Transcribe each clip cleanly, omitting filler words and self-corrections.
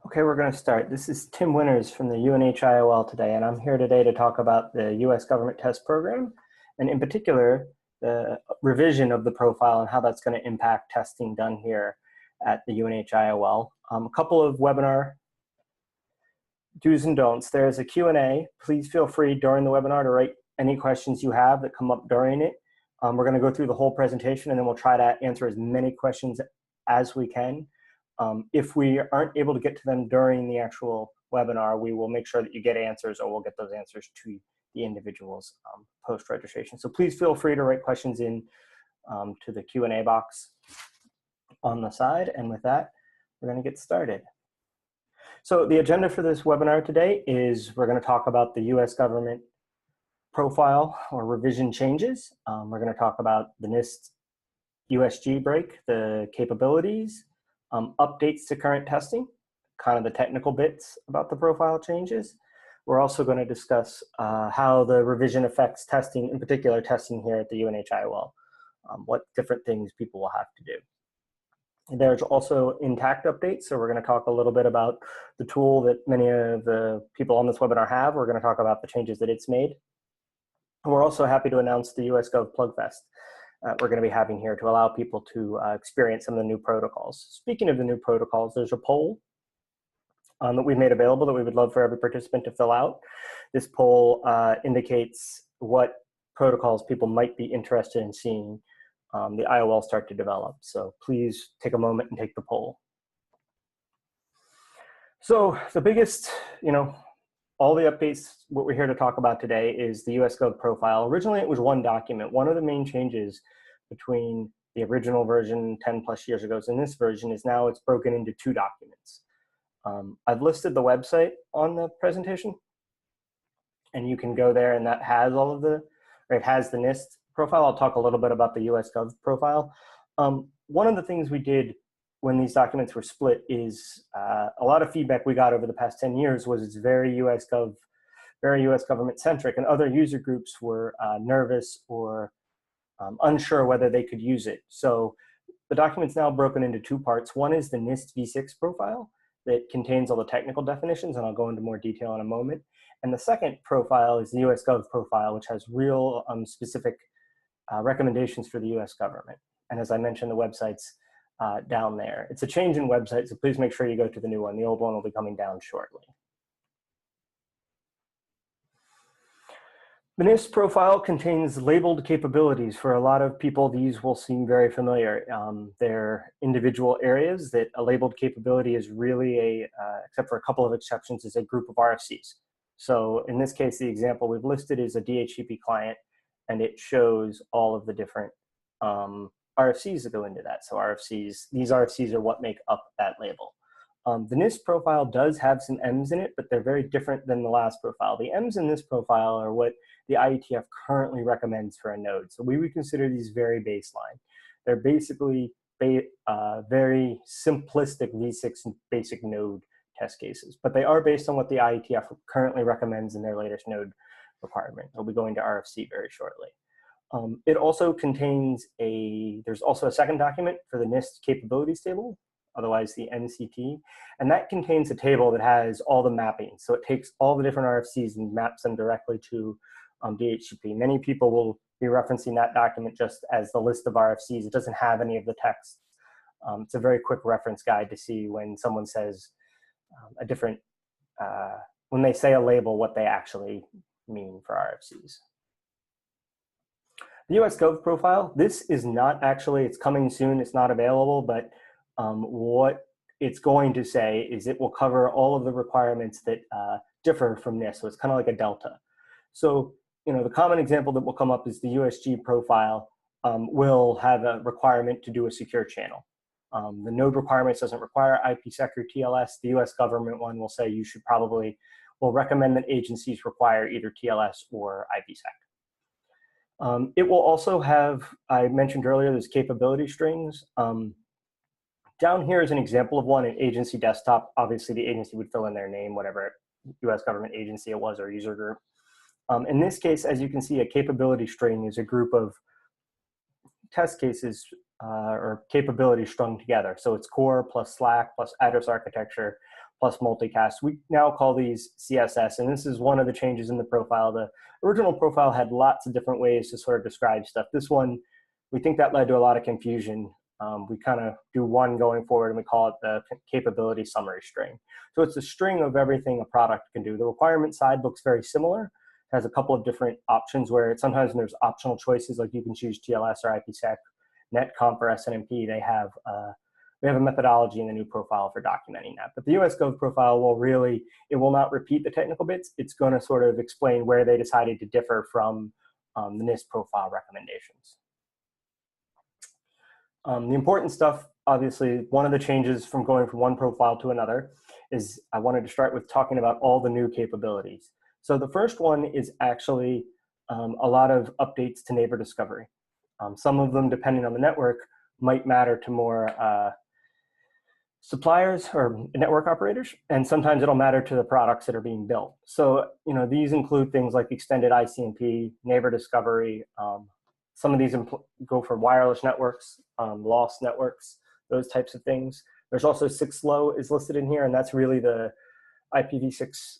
Okay, we're going to start. This is Tim Winters from the UNH-IOL today, and I'm here today to talk about the U.S. government test program, and in particular, the revision of the profile and how that's going to impact testing done here at the UNH-IOL. A couple of webinar do's and don'ts. There's a Q&A. Please feel free during the webinar to write any questions you have that come up during it. We're going to go through the whole presentation, and then we'll try to answer as many questions as we can. If we aren't able to get to them during the actual webinar, we will make sure that you get answers, or we'll get those answers to the individuals post-registration. So please feel free to write questions in to the Q&A box on the side. And with that, we're going to get started. So the agenda for this webinar today is we're going to talk about the U.S. government profile or revision changes. We're going to talk about the NIST USG break, the capabilities, updates to current testing, kind of the technical bits about the profile changes. We're also going to discuss how the revision affects testing, in particular testing here at the UNH-IOL, what different things people will have to do. And there's also intact updates, so we're going to talk a little bit about the tool that many of the people on this webinar have. We're going to talk about the changes that it's made. And we're also happy to announce the USGv6 Plugfest we're going to be having here to allow people to experience some of the new protocols. Speaking of the new protocols, there's a poll that we've made available that we would love for every participant to fill out. This poll indicates what protocols people might be interested in seeing the IOL start to develop. So please take a moment and take the poll. So the biggest, all the updates, what we're here to talk about today is the USGv profile. Originally, it was one document. One of the main changes between the original version 10 plus years ago and this version is now it's broken into two documents. I've listed the website on the presentation, and you can go there, and that has all of the, it has the NIST profile. I'll talk a little bit about the USGv profile. One of the things we did when these documents were split is a lot of feedback we got over the past 10 years was it's very US government centric, and other user groups were nervous or unsure whether they could use it. So the document's now broken into two parts. One is the NIST v6 profile that contains all the technical definitions, and I'll go into more detail in a moment. And the second profile is the USGv profile, which has real specific recommendations for the US government. And as I mentioned, the website's down there. It's a change in website, so please make sure you go to the new one. The old one will be coming down shortly. The NIST profile contains labeled capabilities. For a lot of people, these will seem very familiar. They're individual areas that a labeled capability is really except for a couple of exceptions, is a group of RFCs. So in this case, the example we've listed is a DHCP client, and it shows all of the different RFCs that go into that. So these RFCs are what make up that label. The NIST profile does have some M's in it, but they're very different than the last profile. The M's in this profile are what the IETF currently recommends for a node. So we would consider these very baseline. They're basically very simplistic V6 basic node test cases, but they are based on what the IETF currently recommends in their latest node requirement. We'll be going to RFC very shortly. It also contains there's also a second document for the NIST capabilities table, otherwise the NCT, and that contains a table that has all the mapping. So it takes all the different RFCs and maps them directly to DHCP. Many people will be referencing that document just as the list of RFCs. It doesn't have any of the text. It's a very quick reference guide to see when someone says a different, when they say a label, what they actually mean for RFCs. The USGv profile, this is not actually, it's coming soon, it's not available, but what it's going to say is it will cover all of the requirements that differ from NIST, so it's kind of like a delta. So, the common example that will come up is the USG profile will have a requirement to do a secure channel. The node requirements doesn't require IPsec or TLS. The US government one will say you should will recommend that agencies require either TLS or IPsec. It will also have, I mentioned earlier, there's capability strings. Down here is an example of one, an agency desktop. Obviously, the agency would fill in their name, whatever US government agency it was or user group. In this case, as you can see, a capability string is a group of test cases or capabilities strung together. So it's core plus Slack plus address architecture plus multicast. We now call these CSS, and this is one of the changes in the profile. The original profile had lots of different ways to sort of describe stuff. This one, we think that led to a lot of confusion. We kind of do one going forward, and we call it the capability summary string. So it's a string of everything a product can do. The requirement side looks very similar. It has a couple of different options where sometimes when there's optional choices, like you can choose TLS or IPsec, netcomp or SNMP, we have a methodology in the new profile for documenting that. But the USGov profile it will not repeat the technical bits. It's going to sort of explain where they decided to differ from the NIST profile recommendations. The important stuff, obviously, one of the changes from going from one profile to another is I wanted to start with talking about all the new capabilities. So the first one is actually a lot of updates to neighbor discovery. Some of them, depending on the network, might matter to more suppliers or network operators, and sometimes it'll matter to the products that are being built. So, these include things like extended ICMP, neighbor discovery. Some of these go for wireless networks, lost networks, those types of things. There's also 6LoW is listed in here, and that's really the IPv6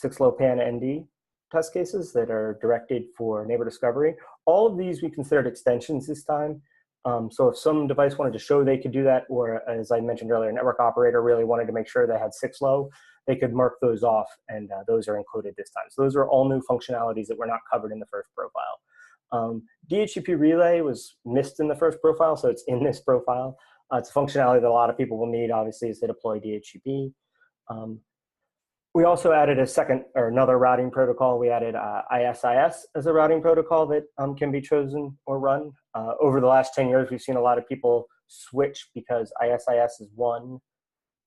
6LoWPAN ND test cases that are directed for neighbor discovery. All of these we considered extensions this time. So if some device wanted to show they could do that, or as I mentioned earlier, a network operator really wanted to make sure they had 6LoW, they could mark those off, and those are included this time. So those are all new functionalities that were not covered in the first profile. DHCP relay was missed in the first profile, so it's in this profile. It's a functionality that a lot of people will need, obviously, as they deploy DHCP. We also added another routing protocol. We added ISIS as a routing protocol that can be chosen or run. Over the last 10 years, we've seen a lot of people switch because ISIS is one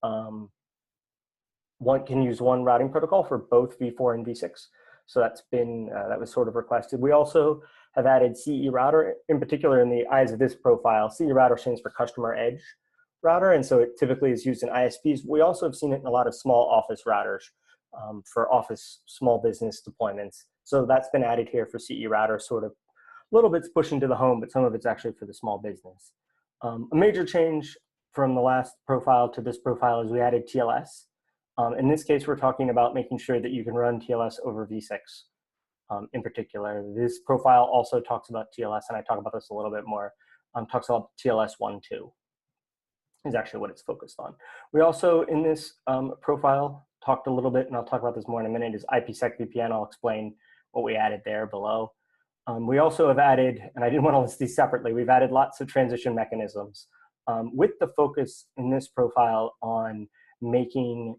can use one routing protocol for both v4 and v6. So that was sort of requested. We also have added CE router, in particular in the eyes of this profile. CE router stands for customer edge router, and so it typically is used in ISPs. We also have seen it in a lot of small office routers for office small business deployments. So that's been added here for CE router, sort of a little bit's pushing to the home, but some of it's actually for the small business. A major change from the last profile to this profile is we added TLS. In this case, we're talking about making sure that you can run TLS over v6 in particular. This profile also talks about TLS, and I talk about this a little bit more, talks about TLS 1.2 is actually what it's focused on. We also, in this profile, talked a little bit, and I'll talk about this more in a minute, is IPsec VPN. I'll explain what we added there below. We also have added, and I didn't want to list these separately, we've added lots of transition mechanisms with the focus in this profile on making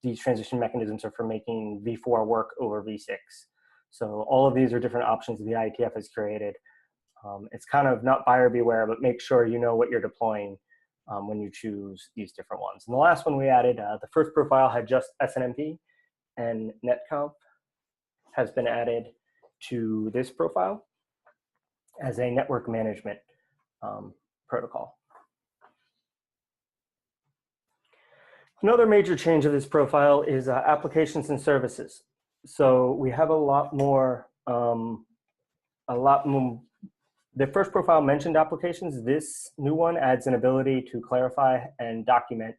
these transition mechanisms are for making v4 work over v6. So all of these are different options the IETF has created. It's kind of not buyer beware, but make sure you know what you're deploying when you choose these different ones. And the last one we added, the first profile had just SNMP, and netcomp has been added to this profile as a network management protocol. Another major change of this profile is applications and services. So we have a lot more. The first profile mentioned applications. This new one adds an ability to clarify and document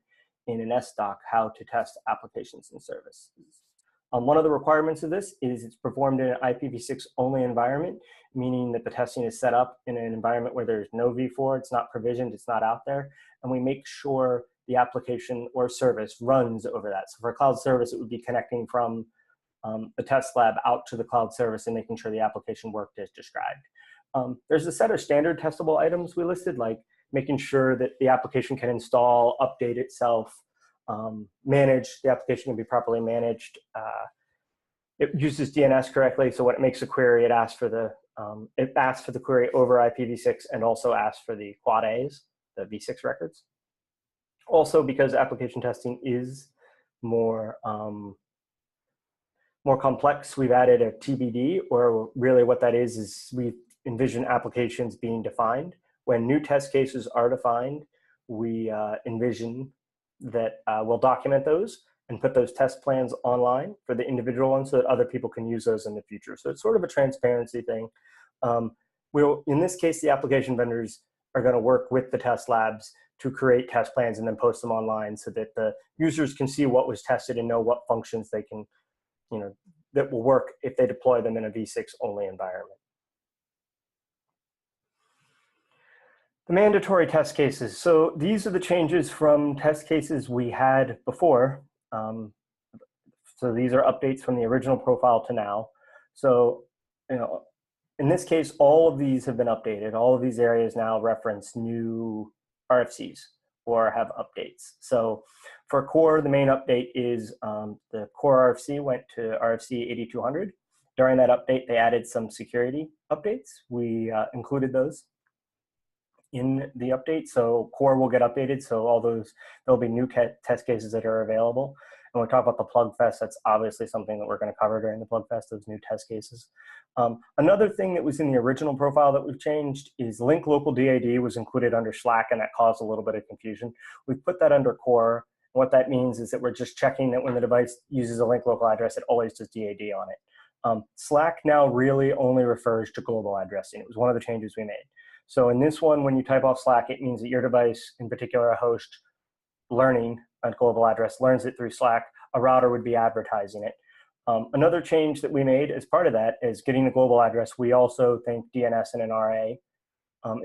in an SDoc how to test applications and services. One of the requirements of this is it's performed in an IPv6 only environment, meaning that the testing is set up in an environment where there's no v4, it's not provisioned, it's not out there, and we make sure the application or service runs over that. So for a cloud service, it would be connecting from the test lab out to the cloud service and making sure the application worked as described. There's a set of standard testable items we listed, like making sure that the application can install, update itself, the application can be properly managed. It uses DNS correctly, so when it makes a query, it asks for the query over IPv6 and also asks for the quad A's, the v6 records. Also, because application testing is more complex, we've added a TBD, or really what that is we envision applications being defined. When new test cases are defined, we envision that we'll document those and put those test plans online for the individual ones so that other people can use those in the future. So it's sort of a transparency thing. In this case, the application vendors are going to work with the test labs to create test plans and then post them online so that the users can see what was tested and know what functions they can, that will work if they deploy them in a v6 only environment. The mandatory test cases. So these are the changes from test cases we had before. So these are updates from the original profile to now. So, in this case, all of these have been updated. All of these areas now reference new RFCs or have updates. So for core, the main update is the core RFC went to RFC 8200. During that update, they added some security updates. We included those in the update. So core will get updated. So all those, there'll be new test cases that are available. And we'll talk about the Plugfest. That's obviously something that we're going to cover during the Plugfest, those new test cases. Another thing that was in the original profile that we've changed is link local DAD was included under Slack, and that caused a little bit of confusion. We've put that under core. What that means is that we're just checking that when the device uses a link local address, it always does DAD on it. Slack now really only refers to global addressing. It was one of the changes we made. So in this one, when you type off Slack, it means that your device, in particular a host, learning a global address, learns it through Slack. A router would be advertising it. Another change that we made as part of that is getting the global address. We also think DNS and an RA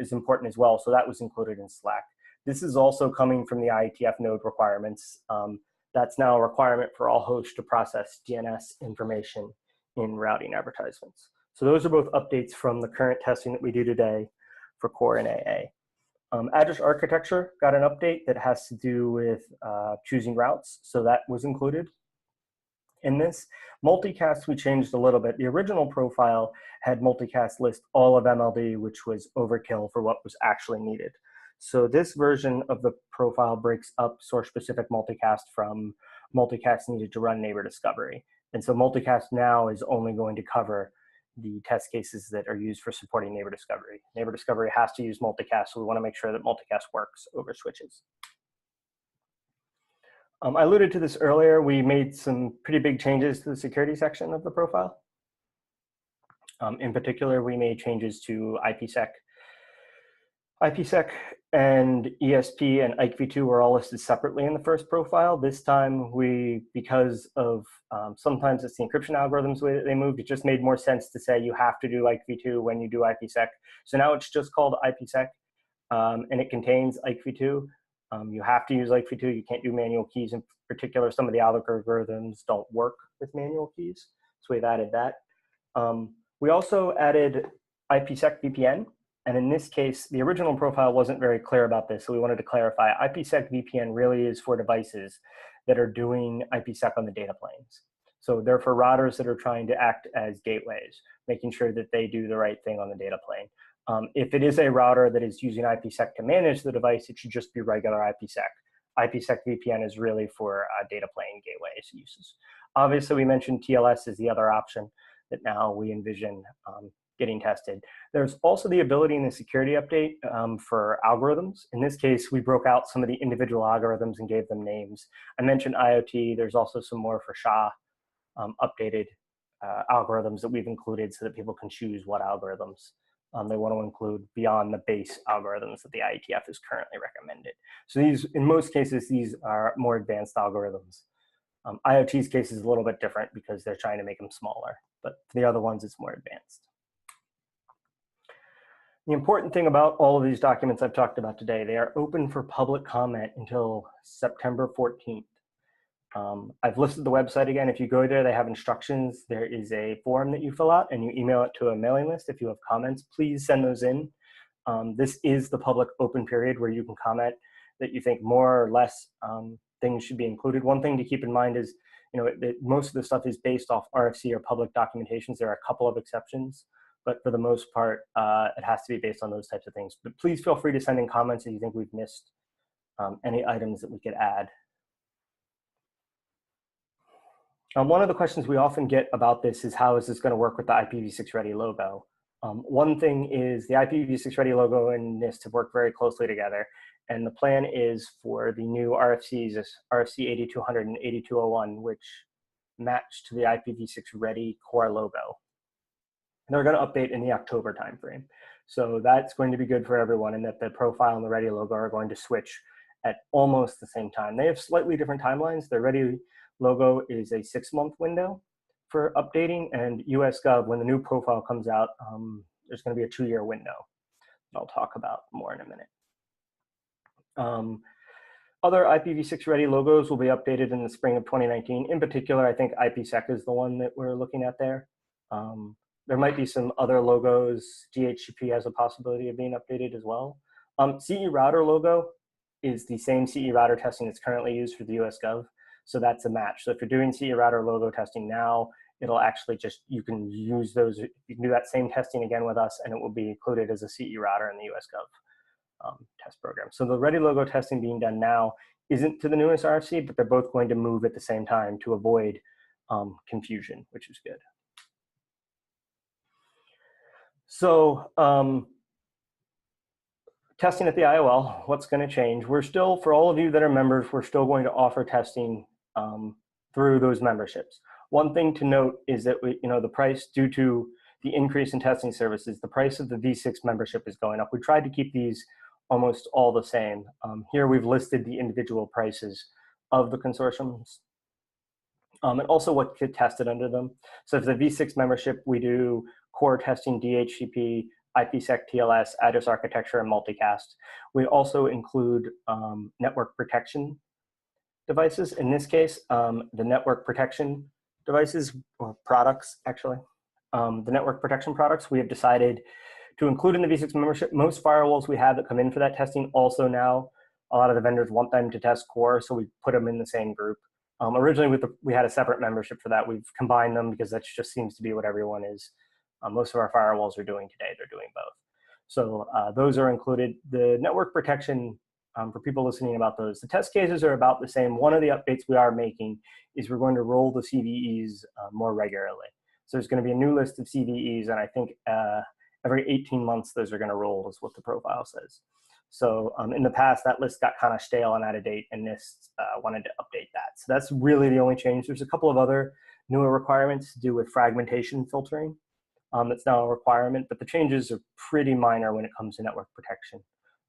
is important as well, so that was included in Slack. This is also coming from the IETF node requirements. That's now a requirement for all hosts to process DNS information in routing advertisements. So those are both updates from the current testing that we do today for core and AA. Address architecture got an update that has to do with choosing routes, so that was included in this. Multicast we changed a little bit. The original profile had multicast list all of MLD, which was overkill for what was actually needed. So this version of the profile breaks up source-specific multicast from multicast needed to run neighbor discovery. And so multicast now is only going to cover the test cases that are used for supporting neighbor discovery. Neighbor discovery has to use multicast, so we want to make sure that multicast works over switches. I alluded to this earlier. We made some pretty big changes to the security section of the profile. In particular, we made changes to IPsec. IPsec and ESP and IKV2 were all listed separately in the first profile. This time, because of sometimes it's the encryption algorithms the way that they moved, it just made more sense to say you have to do IKV2 when you do IPsec. So now it's just called IPsec, and it contains IKV2. You have to use IKV2. You can't do manual keys. In particular, some of the algorithms don't work with manual keys, so we've added that. We also added IPsec VPN. And in this case, the original profile wasn't very clear about this, so we wanted to clarify. IPsec VPN really is for devices that are doing IPsec on the data planes. So they're for routers that are trying to act as gateways, making sure that they do the right thing on the data plane. If it is a router that is using IPsec to manage the device, it should just be regular IPsec. IPsec VPN is really for data plane gateways uses. Obviously, we mentioned TLS is the other option that now we envision getting tested. There's also the ability in the security update for algorithms. In this case, we broke out some of the individual algorithms and gave them names. I mentioned IoT. There's also some more for SHA updated algorithms that we've included so that people can choose what algorithms they want to include beyond the base algorithms that the IETF is currently recommended. So these, in most cases, these are more advanced algorithms. IoT's case is a little bit different because they're trying to make them smaller, but for the other ones, it's more advanced. The important thing about all of these documents I've talked about today, they are open for public comment until September 14th. I've listed the website again. If you go there, they have instructions. There is a form that you fill out and you email it to a mailing list. If you have comments, please send those in. This is the public open period where you can comment that you think more or less things should be included. One thing to keep in mind is, most of the stuff is based off RFC or public documentations. There are a couple of exceptions, but for the most part, it has to be based on those types of things. But please feel free to send in comments if you think we've missed any items that we could add. One of the questions we often get about this is how is this going to work with the IPv6 Ready logo? One thing is the IPv6 Ready logo and NIST have worked very closely together. And the plan is for the new RFCs, RFC 8200 and 8201, which match to the IPv6 Ready core logo. And they're going to update in the October timeframe. So that's going to be good for everyone, and that the profile and the Ready logo are going to switch at almost the same time. They have slightly different timelines. The Ready logo is a 6-month window for updating, and USGov, when the new profile comes out, there's going to be a 2-year window that I'll talk about more in a minute. Other IPv6 Ready logos will be updated in the spring of 2019. In particular, I think IPsec is the one that we're looking at there. There might be some other logos. DHCP has a possibility of being updated as well. CE router logo is the same CE router testing that's currently used for the USGov. So that's a match. So if you're doing CE router logo testing now, it'll actually just, you can use those, you can do that same testing again with us, and it will be included as a CE router in the USGov test program. So the Ready logo testing being done now isn't to the newest RFC, but they're both going to move at the same time to avoid confusion, which is good. So testing at the IOL, what's going to change? We're still, for all of you that are members, we're still going to offer testing through those memberships. One thing to note is that the price, due to the increase in testing services, the price of the V6 membership is going up. We tried to keep these almost all the same. Here we've listed the individual prices of the consortiums and also what get tested under them. So for the V6 membership, we do core testing, DHCP, IPsec, TLS, address architecture, and multicast. We also include network protection devices. In this case, the network protection devices, or products actually, the network protection products we have decided to include in the V6 membership. Most firewalls we have that come in for that testing also now, a lot of the vendors want them to test core, so we put them in the same group. Originally we had a separate membership for that. We've combined them because that just seems to be what everyone is. Most of our firewalls are doing today, they're doing both. So those are included. The network protection, for people listening about those, the test cases are about the same. One of the updates we are making is we're going to roll the CVEs more regularly. So there's going to be a new list of CVEs, and I think every 18 months those are going to roll, is what the profile says. So in the past, that list got kind of stale and out of date, and NIST wanted to update that. So that's really the only change. There's a couple of other newer requirements to do with fragmentation filtering. That's now a requirement, but the changes are pretty minor when it comes to network protection.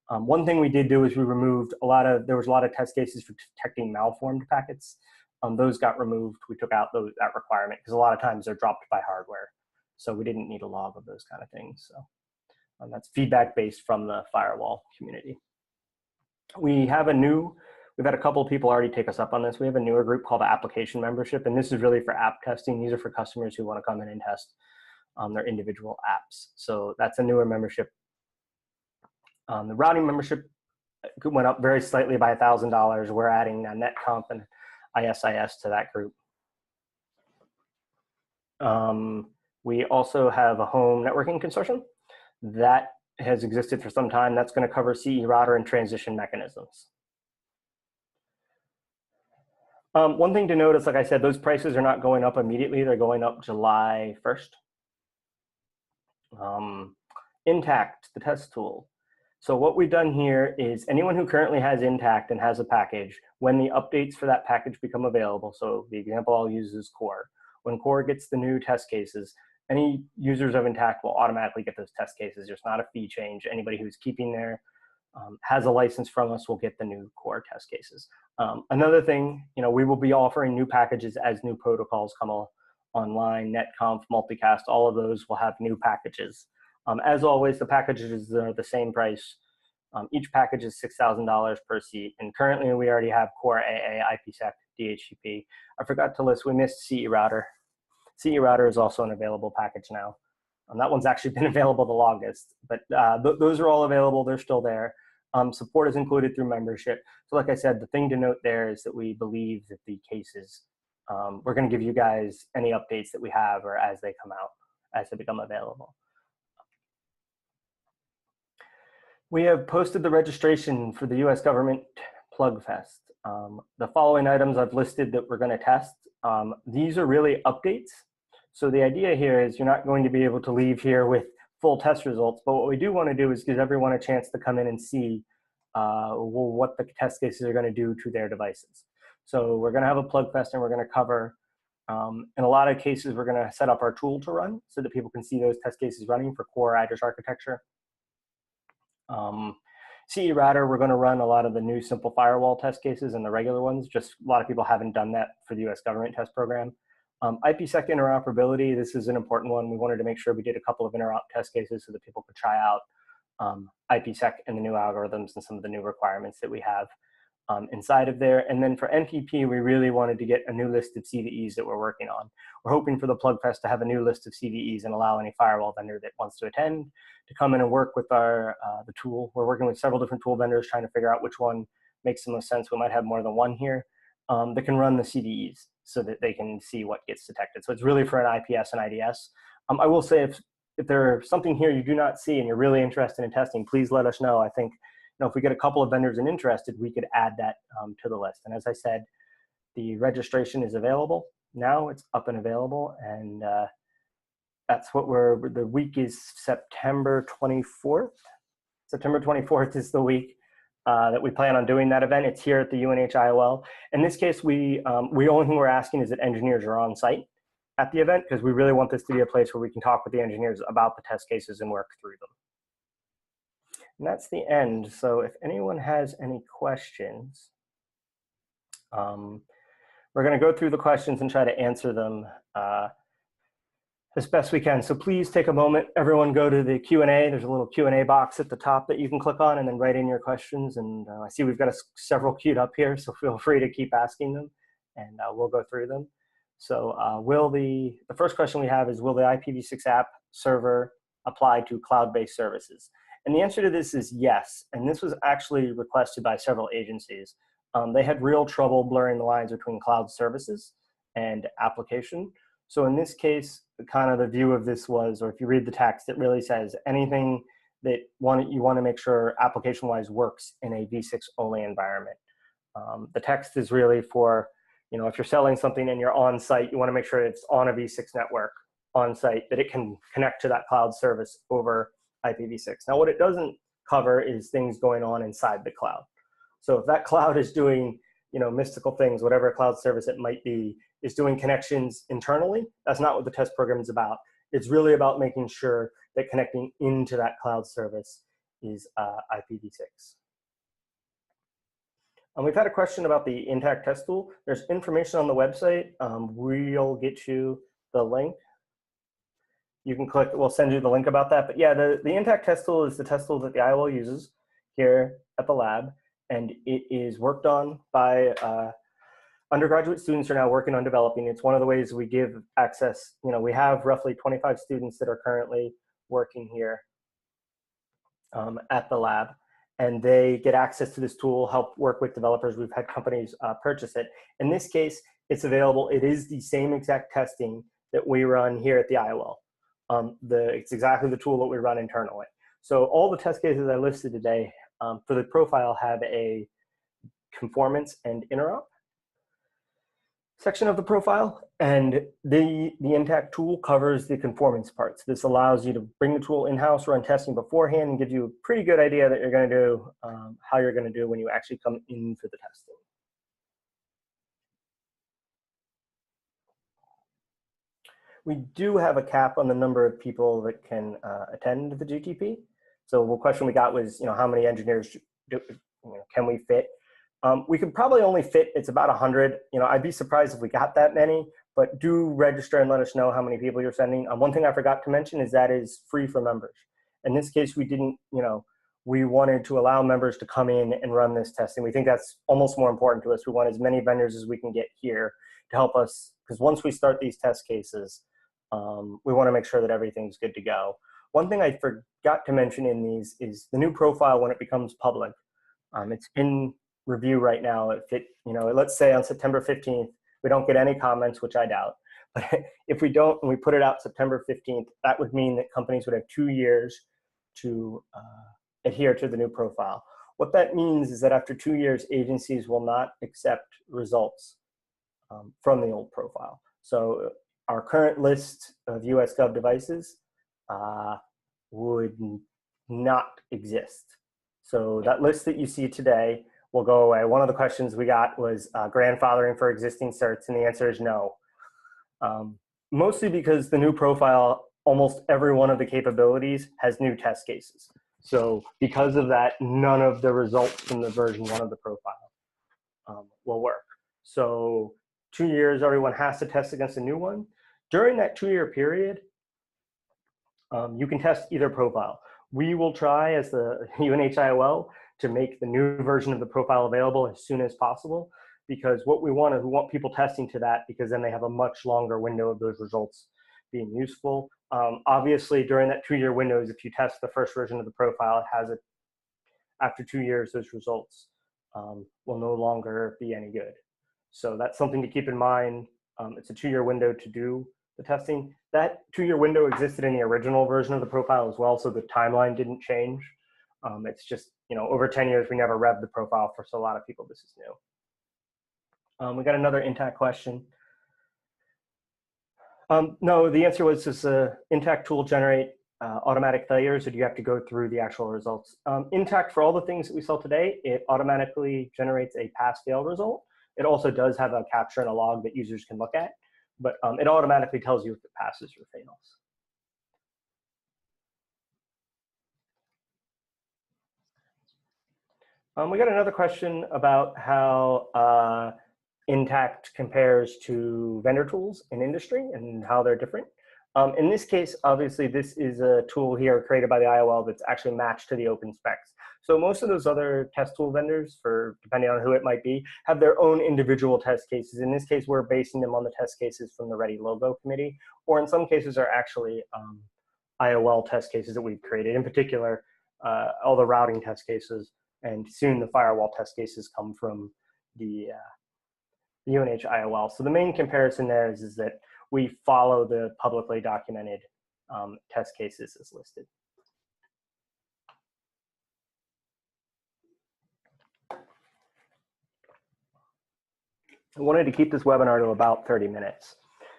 One thing we did do is we removed there was a lot of test cases for detecting malformed packets. Those got removed. We took out that requirement because a lot of times they're dropped by hardware. So we didn't need a log of those kind of things. So that's feedback based from the firewall community. We've had a couple of people already take us up on this. We have a newer group called the Application Membership, and this is really for app testing. These are for customers who want to come in and test their individual apps. So that's a newer membership. The routing membership went up very slightly by $1,000. We're adding NetConf and ISIS to that group. We also have a home networking consortium that has existed for some time. That's going to cover CE router and transition mechanisms. One thing to note is, like I said, those prices are not going up immediately. They're going up July 1st. Intact, the test tool. So what we've done here is anyone who currently has Intact and has a package, when the updates for that package become available, so the example I'll use is Core. When Core gets the new test cases, any users of Intact will automatically get those test cases. There's not a fee change. Anybody who's keeping their, has a license from us will get the new Core test cases. Another thing, we will be offering new packages as new protocols come online. NetConf, multicast, all of those will have new packages. As always, the packages are the same price. Each package is $6,000 per seat. And currently we already have Core AA, IPsec, DHCP. I forgot to list, we missed CE router. CE router is also an available package now. That one's actually been available the longest, but those are all available, they're still there. Support is included through membership. So like I said, the thing to note there is that we believe that the cases, we're gonna give you guys any updates that we have or as they come out, as they become available. We have posted the registration for the US Government Plugfest. The following items I've listed that we're gonna test. These are really updates. So the idea here is you're not going to be able to leave here with full test results, but what we do want to do is give everyone a chance to come in and see what the test cases are going to do to their devices. So we're going to have a Plugfest and we're going to cover, in a lot of cases, we're going to set up our tool to run so that people can see those test cases running for core address architecture. CE Router, we're going to run a lot of the new simple firewall test cases and the regular ones. Just a lot of people haven't done that for the US government test program. IPsec interoperability, this is an important one. We wanted to make sure we did a couple of interop test cases so that people could try out IPsec and the new algorithms and some of the new requirements that we have inside of there. And then for NPP, we really wanted to get a new list of CVEs that we're working on. We're hoping for the Plugfest to have a new list of CVEs and allow any firewall vendor that wants to attend to come in and work with our the tool. We're working with several different tool vendors trying to figure out which one makes the most sense. We might have more than one here that can run the CVEs so that they can see what gets detected. So it's really for an IPS and IDS. I will say if there's something here you do not see and you're really interested in testing, please let us know. I think if we get a couple of vendors and interested, we could add that to the list. And as I said, the registration is available now. It's up and available, and that's what the week is September 24th. September 24th is the week that we plan on doing that event. It's here at the UNH-IOL. In this case, the only thing we're asking is that engineers are on site at the event, because we really want this to be a place where we can talk with the engineers about the test cases and work through them. And that's the end. So if anyone has any questions, we're going to go through the questions and try to answer them as best we can. So please take a moment. Everyone go to the Q&A. There's a little Q&A box at the top that you can click on and then write in your questions. And I see we've got several queued up here, so feel free to keep asking them, and we'll go through them. So the first question we have is, will the IPv6 app server apply to cloud-based services? And the answer to this is yes. And this was actually requested by several agencies. They had real trouble blurring the lines between cloud services and application. So in this case, kind of the view of this was, or if you read the text, it really says anything that you want to make sure application-wise works in a v6 only environment. The text is really for, if you're selling something and you're on site, you want to make sure it's on a v6 network on site, that it can connect to that cloud service over IPv6. Now, what it doesn't cover is things going on inside the cloud. So if that cloud is doing, mystical things, whatever cloud service it might be, is doing connections internally, that's not what the test program is about. It's really about making sure that connecting into that cloud service is IPv6. We've had a question about the Intact test tool. There's information on the website. We'll get you the link. You can click, we'll send you the link about that. But yeah, the Intact test tool is the test tool that the IOL uses here at the lab. And it is worked on by undergraduate students are now working on developing. It's one of the ways we give access. We have roughly 25 students that are currently working here at the lab, and they get access to this tool, help work with developers. We've had companies purchase it. In this case, it's available. It is the same exact testing that we run here at the IOL. It's exactly the tool that we run internally. So all the test cases I listed today for the profile have a conformance and interop section of the profile, and the Intact tool covers the conformance parts. This allows you to bring the tool in-house, run testing beforehand, and gives you a pretty good idea that you're going to do, how you're going to do when you actually come in for the testing. We do have a cap on the number of people that can attend the GTP. So the question we got was, how many engineers can we fit? We could probably only fit, it's about 100. I'd be surprised if we got that many, but do register and let us know how many people you're sending. One thing I forgot to mention is that is free for members. In this case, we didn't, we wanted to allow members to come in and run this testing. We think that's almost more important to us. We want as many vendors as we can get here to help us, because once we start these test cases, we want to make sure that everything's good to go. One thing I forgot to mention in these is the new profile when it becomes public. It's in review right now. Let's say on September 15th, we don't get any comments, which I doubt. But if we don't, and we put it out September 15th, that would mean that companies would have 2 years to adhere to the new profile. What that means is that after 2 years, agencies will not accept results from the old profile. So our current list of USGov devices would not exist. So that list that you see today will go away. One of the questions we got was grandfathering for existing certs, and the answer is no. Mostly because the new profile, almost every one of the capabilities has new test cases. So because of that, none of the results from the version 1 of the profile will work. So 2 years, everyone has to test against a new one. During that 2-year period, you can test either profile. We will try as the UNHIOL to make the new version of the profile available as soon as possible, because what we want is we want people testing to that, because then they have a much longer window of those results being useful. Obviously, during that 2-year window, if you test the first version of the profile, it has it after 2 years, those results will no longer be any good. So that's something to keep in mind. It's a 2-year window to do the testing. That 2-year window existed in the original version of the profile as well, so the timeline didn't change. It's just, over 10 years, we never revved the profile for, so a lot of people, this is new. We got another intact question. No, the answer was, does the intact tool generate automatic failures, or do you have to go through the actual results? Intact, for all the things that we saw today, it automatically generates a pass-fail result. It also does have a capture and a log that users can look at, but it automatically tells you if it passes or fails. We got another question about how Intact compares to vendor tools in industry and how they're different. In this case, obviously, this is a tool here created by the IOL that's actually matched to the open specs. So most of those other test tool vendors, depending on who it might be, have their own individual test cases. In this case, we're basing them on the test cases from the Ready Logo Committee, or in some cases are actually IOL test cases that we've created. In particular, all the routing test cases, and soon the firewall test cases come from the UNHIOL. So the main comparison there is that we follow the publicly documented test cases as listed. I wanted to keep this webinar to about 30 minutes.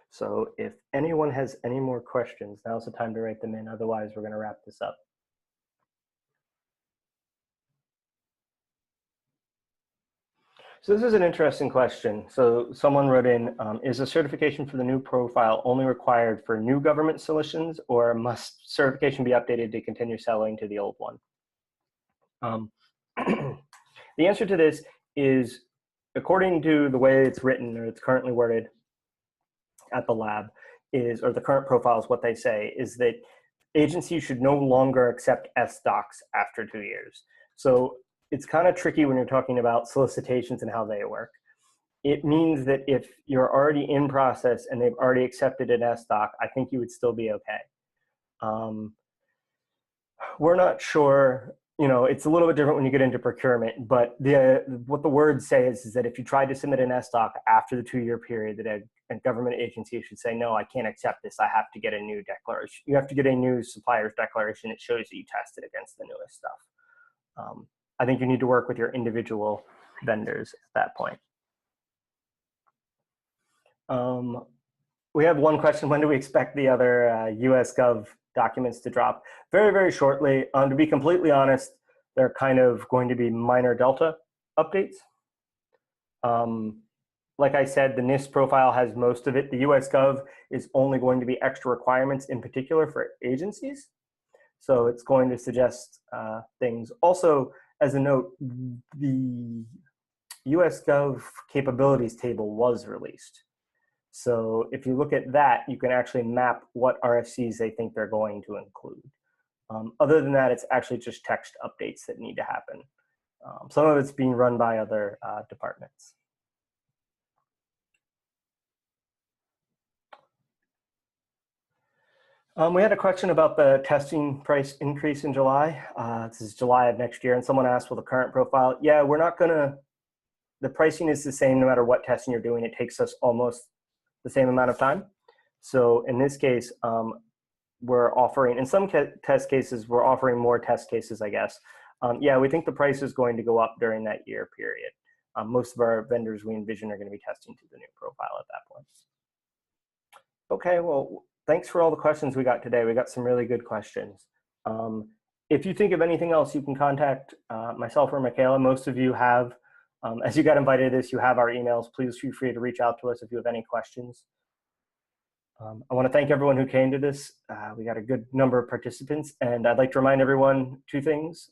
So if anyone has any more questions, now's the time to write them in. Otherwise, we're going to wrap this up. So this is an interesting question. So someone wrote in, is the certification for the new profile only required for new government solutions, or must certification be updated to continue selling to the old one? The answer to this is, according to the way it's written, or it's currently worded at the lab, or the current profile is what they say, is that agencies should no longer accept SDocs after 2 years. So it's kind of tricky when you're talking about solicitations and how they work. It means that if you're already in process and they've already accepted an SDoc, I think you would still be okay. We're not sure, it's a little bit different when you get into procurement, but what the words say is that if you tried to submit an SDoc after the 2-year period, that a government agency should say, no, I can't accept this. I have to get a new declaration. You have to get a new supplier's declaration that shows that you tested against the newest stuff. I think you need to work with your individual vendors at that point. We have one question. When do we expect the other USGov documents to drop? Very, very shortly. To be completely honest, they're kind of going to be minor delta updates. Like I said, the NIST profile has most of it. The USGov is only going to be extra requirements, in particular for agencies. So it's going to suggest things. Also, as a note, the USGov capabilities table was released. So if you look at that, you can actually map what RFCs they think they're going to include. Other than that, it's actually just text updates that need to happen. Some of it's being run by other departments. We had a question about the testing price increase in July. This is July of next year, and someone asked, well, the current profile. Yeah, we're not gonna, the pricing is the same no matter what testing you're doing. It takes us almost the same amount of time. So in this case, we're offering, in some test cases, we're offering more test cases, I guess. Yeah, we think the price is going to go up during that year period. Most of our vendors we envision are going to be testing to the new profile at that point. Okay, well, thanks for all the questions we got today. We got some really good questions. If you think of anything else, you can contact myself or Michaela. Most of you have, as you got invited to this, you have our emails. Please feel free to reach out to us if you have any questions. I want to thank everyone who came to this. We got a good number of participants, and I'd like to remind everyone two things.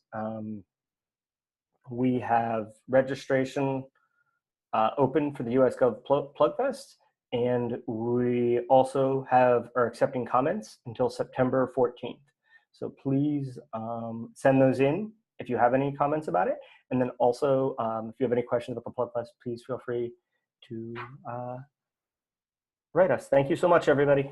We have registration open for the USGov Plugfest, and we also are accepting comments until September 14th. So please send those in if you have any comments about it. And then also, if you have any questions about the Plugfest, please feel free to write us. Thank you so much, everybody.